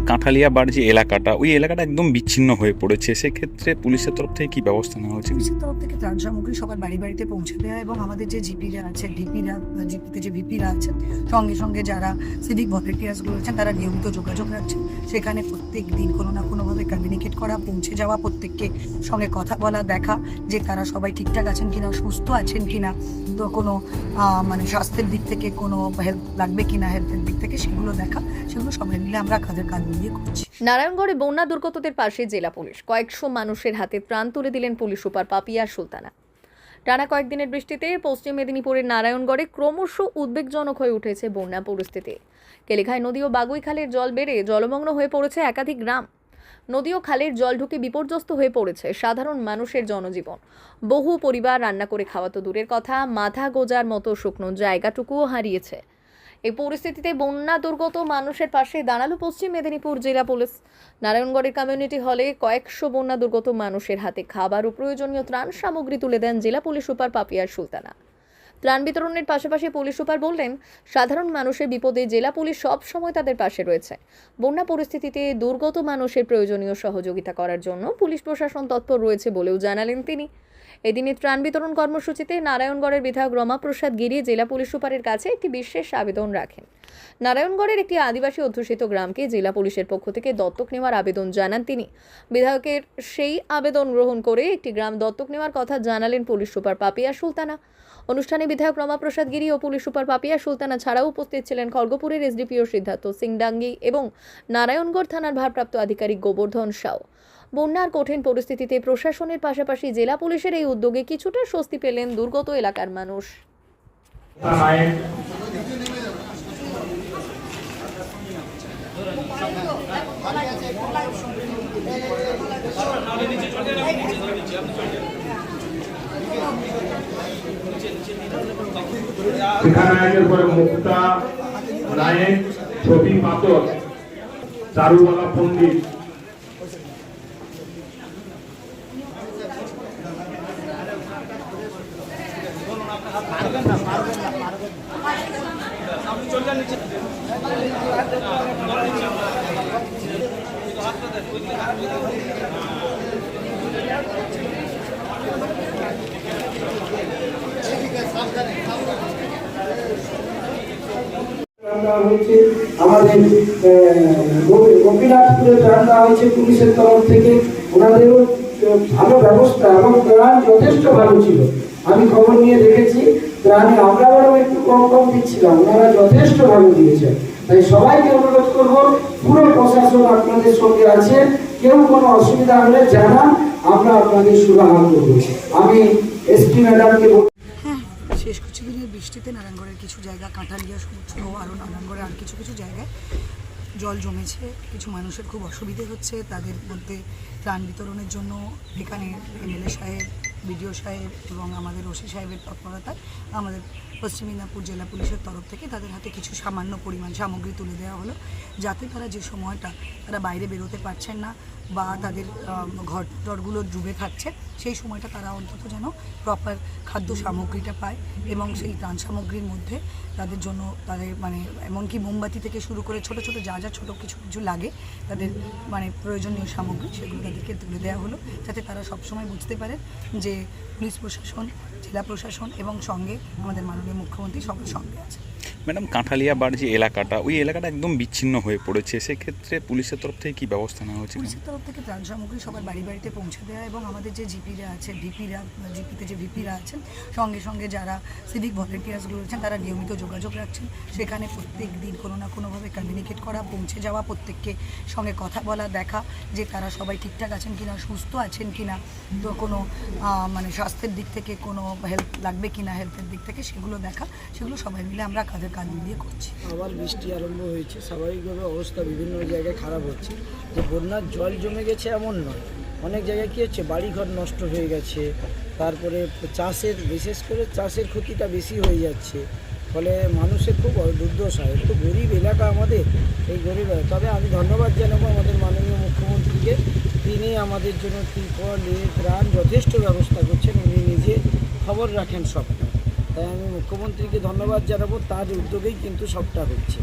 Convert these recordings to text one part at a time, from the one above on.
কাঁঠালিয়া বার যে এলাকাটা, ওই এলাকাটা একদম বিচ্ছিন্ন হয়ে পড়েছে, সেক্ষেত্রে পুলিশের তরফ থেকে কি ব্যবস্থা নেওয়া হচ্ছে? পুলিশের তরফ থেকে ত্রাণ সামগ্রী সবার বাড়ি বাড়িতে পৌঁছে দেওয়া এবং আমাদের যে জিপিরা আছে জিপিতে যে ভিপিরা আছেন, সঙ্গে সঙ্গে যারা সিভিক ভলেন্টিয়ার্সগুলো আছেন, তারা নিয়মিত যোগাযোগ রাখছেন। সেখানে প্রত্যেক দিন কোনো না কোনোভাবে কমিউনিকেট করা, পৌঁছে যাওয়া, প্রত্যেককে সঙ্গে কথা বলা, দেখা যে তারা সবাই ঠিকঠাক আছেন কিনা, সুস্থ আছেন কিনা, তো কোনো মানে স্বাস্থ্যের দিক থেকে কোনো হেল্প লাগবে কিনা, হেলথের দিক থেকে সেগুলো দেখা, সেগুলো সবাই মিলে আমরা কাঁধে কাঁধ মিলিয়ে করছি। নারায়ণগড়ে বন্যা দুর্গতদের পাশে জেলা পুলিশ কয়েকশো মানুষের হাতে ত্রাণ তুলে দিলেন পুলিশ সুপার পাপিয়া সুলতানা। টানা কয়েকদিনের বৃষ্টিতে পশ্চিম মেদিনীপুরের নারায়ণগড়ে ক্রমশ উদ্বেগজনক হয়ে উঠেছে বন্যা পরিস্থিতি। কেলেঘাই নদী ও বাগুই খালের জল বেড়ে জলমগ্ন হয়ে পড়েছে একাধিক গ্রাম। নদী ও খালের জল ঢুকে বিপর্যস্ত হয়ে পড়েছে সাধারণ মানুষের জনজীবন। বহু পরিবার রান্না করে খাওয়া তো দূরের কথা, মাথা গোজার মতো শুকনো জায়গাটুকুও হারিয়েছে। এই পরিস্থিতিতে বন্যা দুর্গত মানুষের পাশে দাঁড়ালো পশ্চিম মেদিনীপুর জেলা পুলিশ। নারায়ণগড়ের কমিউনিটি হলে কয়েকশো বন্যা দুর্গত মানুষের হাতে খাবার ও প্রয়োজনীয় ত্রাণ সামগ্রী তুলে দেন জেলা পুলিশ সুপার পাপিয়া সুলতানা। ত্রাণ বিতরণের পাশাপাশি পুলিশ সুপার বললেন, সাধারণ মানুষের বিপদে জেলা পুলিশ সব সময় তাদের পাশে রয়েছে। বন্যা পরিস্থিতিতে দুর্গত মানুষের প্রয়োজনীয় সহযোগিতা করার জন্য পুলিশ প্রশাসন তৎপর রয়েছে বলেও জানালেন তিনি। এদিনে ত্রাণ বিতরণ কর্মসূচিতে নারায়ণগড়ের বিধায়ক রমাপ্রসাদ গিরি জেলা পুলিশ সুপারের কাছে একটি বিশেষ আবেদন রাখেন। নারায়ণগড়ের একটি আদিবাসী অধ্যুষিত গ্রামকে জেলা পুলিশের পক্ষ থেকে দত্তক নেওয়ার আবেদন জানান তিনি। বিধায়কের সেই আবেদন গ্রহণ করে একটি গ্রাম দত্তক নেওয়ার কথা জানালেন পুলিশ সুপার পাপিয়া সুলতানা। অনুষ্ঠানে বিধায়ক রমাপ্রসাদ গিরি ও পুলিশ সুপার পাপিয়া সুলতানা ছাড়াও উপস্থিত ছিলেন খড়গপুরের এসডিপিও সিদ্ধার্থ সিং ডাঙ্গি এবং নারায়ণগড় থানার ভারপ্রাপ্ত আধিকারিক গোবর্ধন সাউ। বন্যার কঠিন পরিস্থিতিতে প্রশাসনের পাশাপাশি জেলা পুলিশের এই উদ্যোগে কিছুটা স্বস্তি পেলেন দুর্গত এলাকার মানুষ। নায়কের পরে মুক্তা নায়ক, ছবি পাথর, চারুবালা পণ্ডিত, আমাদের গোপীনাথপুরে ত্রাণ দেওয়া হয়েছে পুলিশের তরফ থেকে। ওনাদেরও ভালো ব্যবস্থা এবং ত্রাণ যথেষ্ট ভালো ছিল। আমি খবর নিয়ে দেখেছি ত্রাণে আমরা বরং একটু কম দিচ্ছিলাম, ওনারা যথেষ্ট ভালো দিয়েছেন। তাই সবাইকে অনুরোধ করবো, পুরো প্রশাসন আপনাদের সঙ্গে আছে, কেউ কোনো অসুবিধা হলে জানান, আমরা আপনাদের সুরাহা করবো। আমি এসপি ম্যাডামকে শেষ কিছুদিনের বৃষ্টিতে নারায়ণগড়ের কিছু জায়গা, কাঁঠালিয়া সহ আরও নারায়ণগড়ের আর কিছু জায়গায় জল জমেছে। কিছু মানুষের খুব অসুবিধে হচ্ছে। তাদের মধ্যে ত্রাণ বিতরণের জন্য এখানে এমএলএ সাহেব, বিডিও সাহেব এবং আমাদের ওসি সাহেবের তৎপরতায় আমাদের পশ্চিম মেদিনীপুর জেলা পুলিশের তরফ থেকে তাদের হাতে কিছু সামান্য পরিমাণ সামগ্রী তুলে দেওয়া হলো, যাতে তারা যে সময়টা তারা বাইরে বেরোতে পারছেন না বা তাদের ঘরটরগুলো ডুবে থাকছে, সেই সময়টা তারা অন্তত যেন প্রপার খাদ্য সামগ্রীটা পায়। এবং সেই ত্রাণ সামগ্রীর মধ্যে তাদের জন্য তাদের মানে এমনকি মোমবাতি থেকে শুরু করে ছোট যা ছোটো কিছু লাগে তাদের মানে প্রয়োজনীয় সামগ্রী, সেগুলো তাদেরকে তুলে দেওয়া হলো, যাতে তারা সবসময় বুঝতে পারেন যে পুলিশ প্রশাসন, জেলা প্রশাসন এবং সঙ্গে আমাদের মাননীয় মুখ্যমন্ত্রী সবার সঙ্গে আছে। ম্যাডাম, কাঁঠালিয়া বার যে এলাকাটা, ওই এলাকাটা একদম বিচ্ছিন্ন হয়ে পড়েছে, সেক্ষেত্রে পুলিশের তরফ থেকে কি ব্যবস্থা নেওয়া হচ্ছে? পুলিশের তরফ থেকে ত্রাণ সামগ্রী সবার বাড়ি বাড়িতে পৌঁছে দেওয়া এবং আমাদের যে জিপিরা আছে, জিপিতে যে ভিপিরা আছেন, সঙ্গে সঙ্গে যারা সিভিক ভলেন্টিয়ার্সগুলো আছেন, তারা নিয়মিত যোগাযোগ রাখছেন। সেখানে প্রত্যেক দিন কোনো না কোনোভাবে কমিউনিকেট করা, পৌঁছে যাওয়া, প্রত্যেককে সঙ্গে কথা বলা, দেখা যে তারা সবাই ঠিকঠাক আছেন কিনা, সুস্থ আছেন কিনা, তো কোনো মানে স্বাস্থ্যের দিক থেকে কোনো হেল্প লাগবে কিনা, হেলথের দিক থেকে সেগুলো দেখা, সেগুলো সবাই মিলে আমরা কাঁধে কাঁধ মিলিয়ে করছি। আবার বৃষ্টি আরম্ভ হয়েছে, স্বাভাবিকভাবে অবস্থা বিভিন্ন জায়গায় খারাপ হচ্ছে। যে বন্যার জল জমে গেছে এমন নয়, অনেক জায়গায় কী হচ্ছে, বাড়িঘর নষ্ট হয়ে গেছে, তারপরে চাষের, বিশেষ করে চাষের ক্ষতিটা বেশি হয়ে যাচ্ছে, ফলে মানুষের খুব দুর্দশা। একটু গরিব এলাকা আমাদের, এই গরিব। তবে আমি ধন্যবাদ জানাবো আমাদের মাননীয় মুখ্যমন্ত্রীকে, তিনি আমাদের জন্য ত্রিপল, ত্রাণ যথেষ্ট ব্যবস্থা করছেন, উনি নিজে খবর রাখেন সবটা। তাই আমি মুখ্যমন্ত্রীকে ধন্যবাদ জানাবো, তার উদ্যোগেই কিন্তু সবটা হচ্ছে।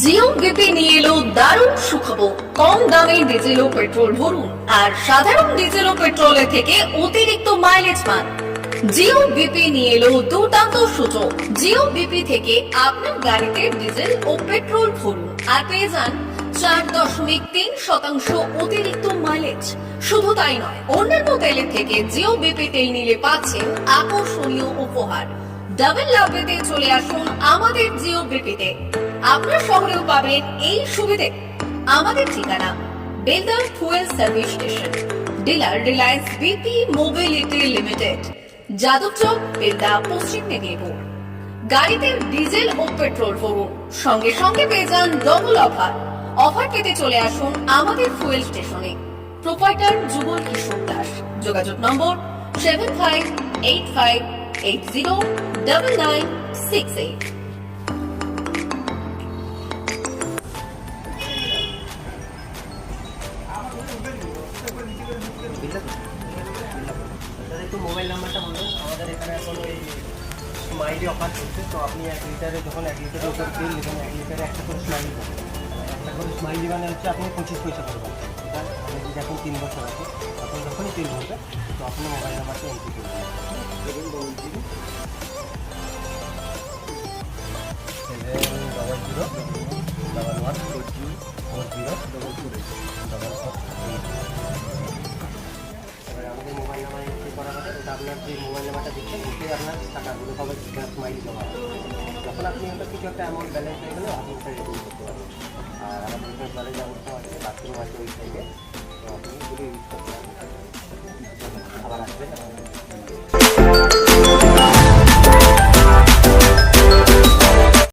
জিও বিপি নিয়ে এলো দারুণ সুখবর। কম দামে ডিজেল ও পেট্রোল ভরুন আর সাধারণ ডিজেল ও পেট্রোলের থেকে অতিরিক্ত মাইলেজ পান। জিও বিপি নিয়ে এলো দুর্দান্ত সুযোগ। জিও বিপি থেকে আপনার গাড়িতে ডিজেল ও পেট্রোল ভরুন আর পেয়ে যান 4.3% অতিরিক্ত মাইলেজ। শুধু তাই নয়, অন্যান্য তেলের থেকে জিও বিপি তেল নিলে পাচ্ছেন আকর্ষণীয় উপহার। ডাবল লাভ পেতে চলে আসুন আমাদের জিও বিপিতে। আপনার শহরেও পাবেন এই সুবিধে। আমাদের ঠিকানা Belda fuel service station, dealer Reliance BP mobility limited, Jadabchak, Belda, পশ্চিম মেদিনীপুর। গাড়িতে ডিজেল ও পেট্রোল ভরুন, সঙ্গে সঙ্গে পেয়ে যান ডবল অফার। অফার পেতে চলে আসুন আমাদের ফুয়েল স্টেশনে। প্রোপাইটার যুগল কিশোর দাস। যোগাযোগ নম্বর 7585809968। একটু মোবাইল নাম্বারটা বলুন। আমাদের এখানে এখন ওই স্মাইলি অফার চলছে, তো আপনি 1 লিটারে যখন 1 লিটারের উপর তেল নেবেন 1 লিটারে একটা করে স্মাইলি পাবেন। একটা করে স্মাইলি মানে হচ্ছে আপনি 25 পয়সা করবেন। এটা আপনি যদি এখন 3 বছর আছে তখন যখনই তেল ভরবে তো আপনি মোবাইল নাম্বারটা এন্ট্রি করবেন। দেখুন 700114044 আমাদের মোবাইল নাম্বার এন্ট্রি করা হবে। এটা আপনার যে মোবাইল নাম্বারটা দিচ্ছেন ওতে আপনার টাকাগুলো সবাই স্মাইলি জমা হবে। যখন আপনি হয়তো কিছু একটা অ্যামাউন্ট ব্যালেন্স হয়ে গেলে আপনি ওটা রিডিম করতে পারবেন। আর আমাদের ব্যালেন্স ব্যবস্থা আছে, বাথরুম আছে ওই সাইডে।